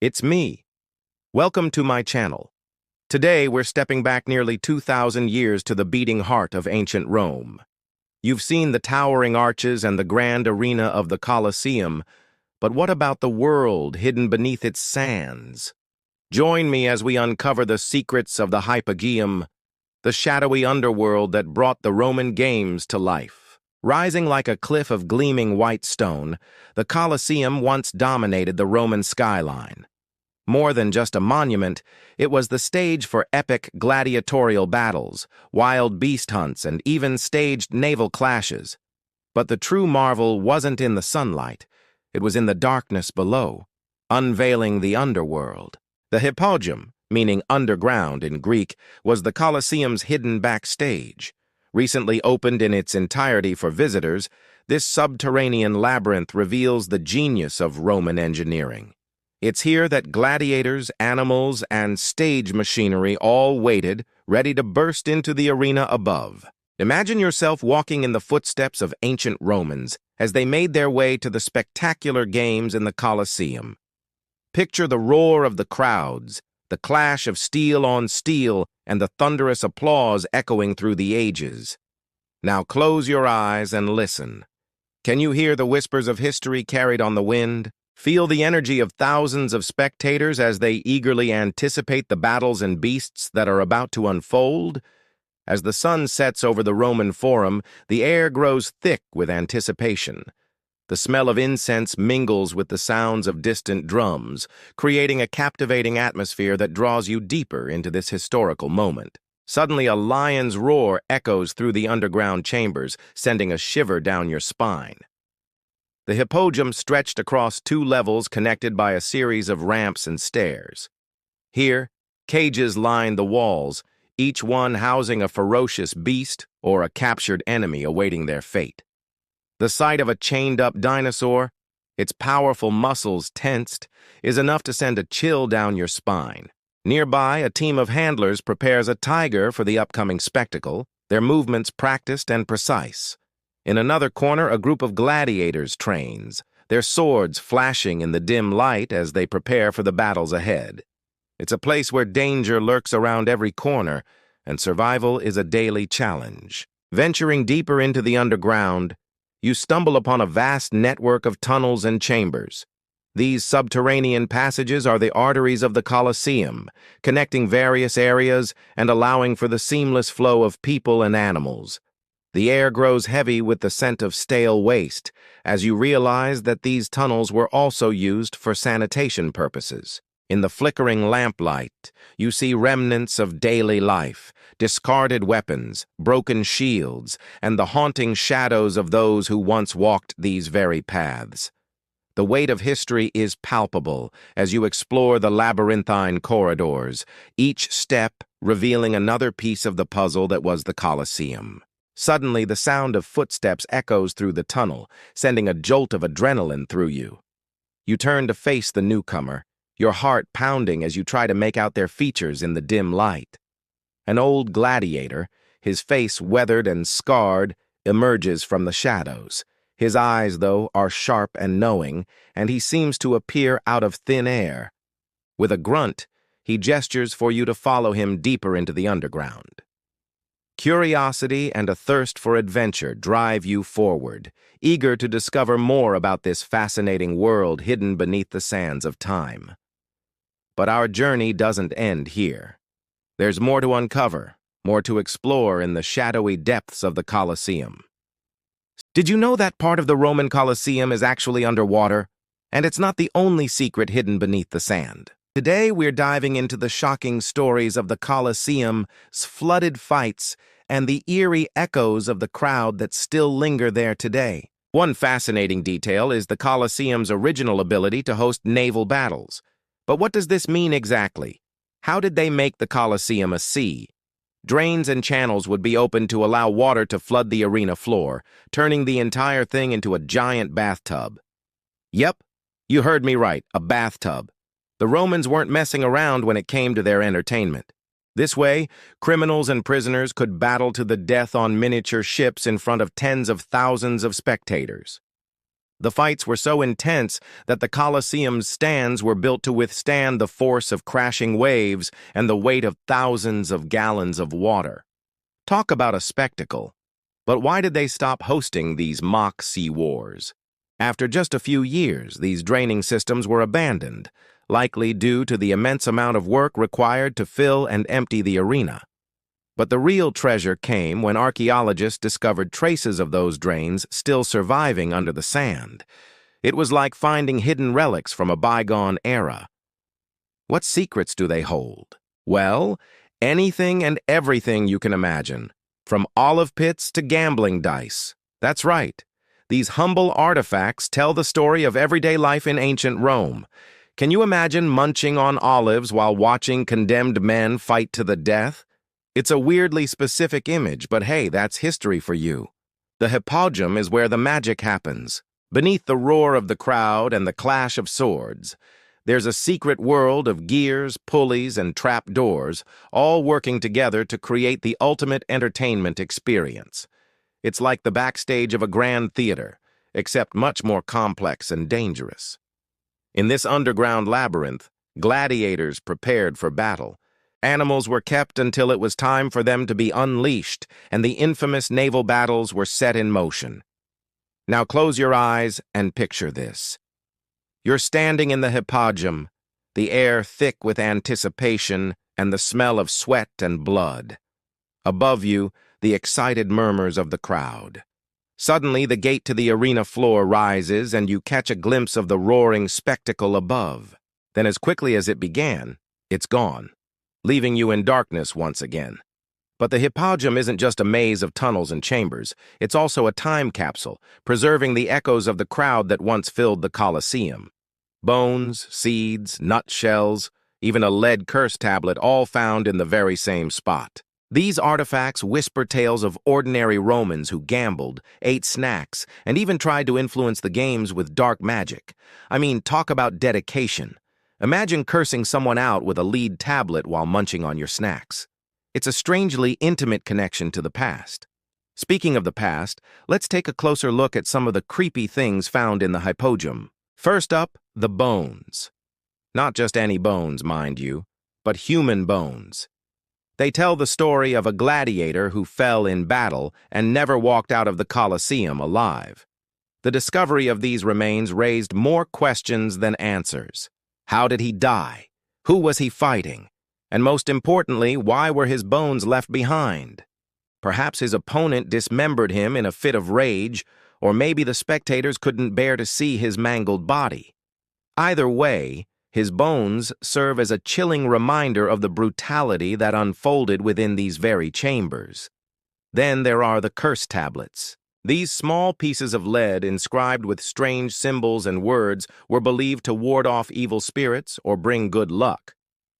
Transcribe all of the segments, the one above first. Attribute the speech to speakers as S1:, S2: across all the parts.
S1: It's me. Welcome to my channel. Today, we're stepping back nearly 2,000 years to the beating heart of ancient Rome. You've seen the towering arches and the grand arena of the Colosseum, but what about the world hidden beneath its sands? Join me as we uncover the secrets of the Hypogeum, the shadowy underworld that brought the Roman games to life. Rising like a cliff of gleaming white stone, the Colosseum once dominated the Roman skyline. More than just a monument, it was the stage for epic gladiatorial battles, wild beast hunts, and even staged naval clashes. But the true marvel wasn't in the sunlight. It was in the darkness below, unveiling the underworld. The Hypogeum, meaning underground in Greek, was the Colosseum's hidden backstage. Recently opened in its entirety for visitors, this subterranean labyrinth reveals the genius of Roman engineering. It's here that gladiators, animals, and stage machinery all waited, ready to burst into the arena above. Imagine yourself walking in the footsteps of ancient Romans as they made their way to the spectacular games in the Colosseum. Picture the roar of the crowds, the clash of steel on steel, and the thunderous applause echoing through the ages. Now close your eyes and listen. Can you hear the whispers of history carried on the wind? Feel the energy of thousands of spectators as they eagerly anticipate the battles and beasts that are about to unfold? As the sun sets over the Roman Forum, the air grows thick with anticipation. The smell of incense mingles with the sounds of distant drums, creating a captivating atmosphere that draws you deeper into this historical moment. Suddenly, a lion's roar echoes through the underground chambers, sending a shiver down your spine. The Hypogeum stretched across 2 levels connected by a series of ramps and stairs. Here, cages lined the walls, each one housing a ferocious beast or a captured enemy awaiting their fate. The sight of a chained-up dinosaur, its powerful muscles tensed, is enough to send a chill down your spine. Nearby, a team of handlers prepares a tiger for the upcoming spectacle, their movements practiced and precise. In another corner, a group of gladiators trains, their swords flashing in the dim light as they prepare for the battles ahead. It's a place where danger lurks around every corner, and survival is a daily challenge. Venturing deeper into the underground, you stumble upon a vast network of tunnels and chambers. These subterranean passages are the arteries of the Colosseum, connecting various areas and allowing for the seamless flow of people and animals. The air grows heavy with the scent of stale waste as you realize that these tunnels were also used for sanitation purposes. In the flickering lamplight, you see remnants of daily life, discarded weapons, broken shields, and the haunting shadows of those who once walked these very paths. The weight of history is palpable as you explore the labyrinthine corridors, each step revealing another piece of the puzzle that was the Colosseum. Suddenly, the sound of footsteps echoes through the tunnel, sending a jolt of adrenaline through you. You turn to face the newcomer, your heart pounding as you try to make out their features in the dim light. An old gladiator, his face weathered and scarred, emerges from the shadows. His eyes, though, are sharp and knowing, and he seems to appear out of thin air. With a grunt, he gestures for you to follow him deeper into the underground. Curiosity and a thirst for adventure drive you forward, eager to discover more about this fascinating world hidden beneath the sands of time. But our journey doesn't end here. There's more to uncover, more to explore in the shadowy depths of the Colosseum. Did you know that part of the Roman Colosseum is actually underwater? And it's not the only secret hidden beneath the sand. Today, we're diving into the shocking stories of the Colosseum's flooded fights and the eerie echoes of the crowd that still linger there today. One fascinating detail is the Colosseum's original ability to host naval battles. But what does this mean exactly? How did they make the Colosseum a sea? Drains and channels would be opened to allow water to flood the arena floor, turning the entire thing into a giant bathtub. Yep, you heard me right, a bathtub. The Romans weren't messing around when it came to their entertainment. This way, criminals and prisoners could battle to the death on miniature ships in front of tens of thousands of spectators. The fights were so intense that the Colosseum's stands were built to withstand the force of crashing waves and the weight of thousands of gallons of water. Talk about a spectacle. But why did they stop hosting these mock sea wars? After just a few years, these draining systems were abandoned, likely due to the immense amount of work required to fill and empty the arena. But the real treasure came when archaeologists discovered traces of those drains still surviving under the sand. It was like finding hidden relics from a bygone era. What secrets do they hold? Well, anything and everything you can imagine, from olive pits to gambling dice. That's right. These humble artifacts tell the story of everyday life in ancient Rome. Can you imagine munching on olives while watching condemned men fight to the death? It's a weirdly specific image, but hey, that's history for you. The Hypogeum is where the magic happens. Beneath the roar of the crowd and the clash of swords, there's a secret world of gears, pulleys, and trapdoors, all working together to create the ultimate entertainment experience. It's like the backstage of a grand theater, except much more complex and dangerous. In this underground labyrinth, gladiators prepared for battle. Animals were kept until it was time for them to be unleashed, and the infamous naval battles were set in motion. Now close your eyes and picture this. You're standing in the Hypogeum, the air thick with anticipation and the smell of sweat and blood. Above you, the excited murmurs of the crowd. Suddenly, the gate to the arena floor rises and you catch a glimpse of the roaring spectacle above. Then as quickly as it began, it's gone, leaving you in darkness once again. But the Hypogeum isn't just a maze of tunnels and chambers. It's also a time capsule, preserving the echoes of the crowd that once filled the Colosseum. Bones, seeds, nutshells, even a lead curse tablet, all found in the very same spot. These artifacts whisper tales of ordinary Romans who gambled, ate snacks, and even tried to influence the games with dark magic. I mean, talk about dedication. Imagine cursing someone out with a lead tablet while munching on your snacks. It's a strangely intimate connection to the past. Speaking of the past, let's take a closer look at some of the creepy things found in the Hypogeum. First up, the bones. Not just any bones, mind you, but human bones. They tell the story of a gladiator who fell in battle and never walked out of the Colosseum alive. The discovery of these remains raised more questions than answers. How did he die? Who was he fighting? And most importantly, why were his bones left behind? Perhaps his opponent dismembered him in a fit of rage, or maybe the spectators couldn't bear to see his mangled body. Either way, his bones serve as a chilling reminder of the brutality that unfolded within these very chambers. Then there are the curse tablets. These small pieces of lead inscribed with strange symbols and words were believed to ward off evil spirits or bring good luck.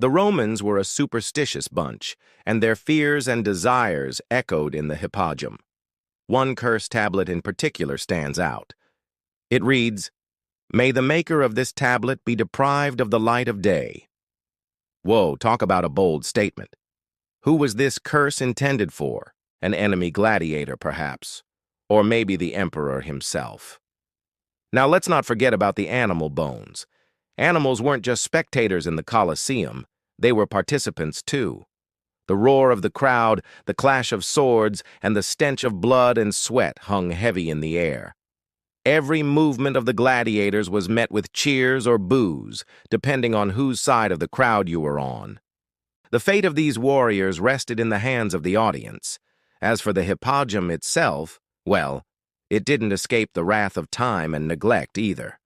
S1: The Romans were a superstitious bunch, and their fears and desires echoed in the Hypogeum. One curse tablet in particular stands out. It reads, "May the maker of this tablet be deprived of the light of day." Whoa, talk about a bold statement. Who was this curse intended for? An enemy gladiator, perhaps? Or maybe the emperor himself? Now let's not forget about the animal bones. Animals weren't just spectators in the Colosseum, they were participants too. The roar of the crowd, the clash of swords, and the stench of blood and sweat hung heavy in the air. Every movement of the gladiators was met with cheers or boos, depending on whose side of the crowd you were on. The fate of these warriors rested in the hands of the audience. As for the Hypogeum itself, well, it didn't escape the wrath of time and neglect either.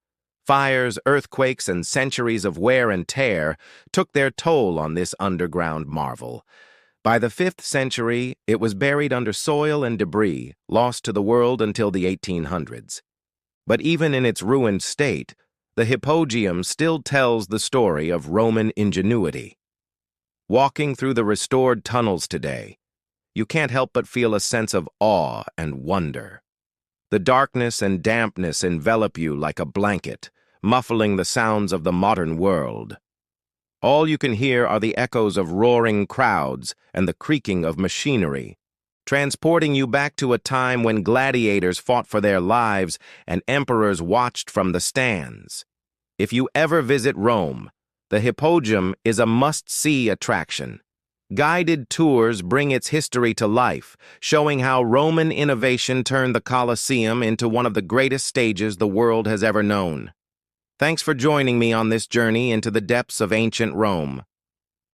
S1: Fires, earthquakes, and centuries of wear and tear took their toll on this underground marvel. By the 5th century, it was buried under soil and debris, lost to the world until the 1800s. But even in its ruined state, the Hypogeum still tells the story of Roman ingenuity. Walking through the restored tunnels today, you can't help but feel a sense of awe and wonder. The darkness and dampness envelop you like a blanket, muffling the sounds of the modern world. All you can hear are the echoes of roaring crowds and the creaking of machinery, transporting you back to a time when gladiators fought for their lives and emperors watched from the stands. If you ever visit Rome, the Hypogeum is a must-see attraction. Guided tours bring its history to life, showing how Roman innovation turned the Colosseum into one of the greatest stages the world has ever known. Thanks for joining me on this journey into the depths of ancient Rome.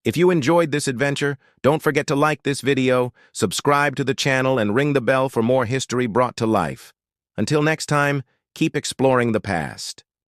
S1: If you enjoyed this adventure, don't forget to like this video, subscribe to the channel, and ring the bell for more history brought to life. Until next time, keep exploring the past.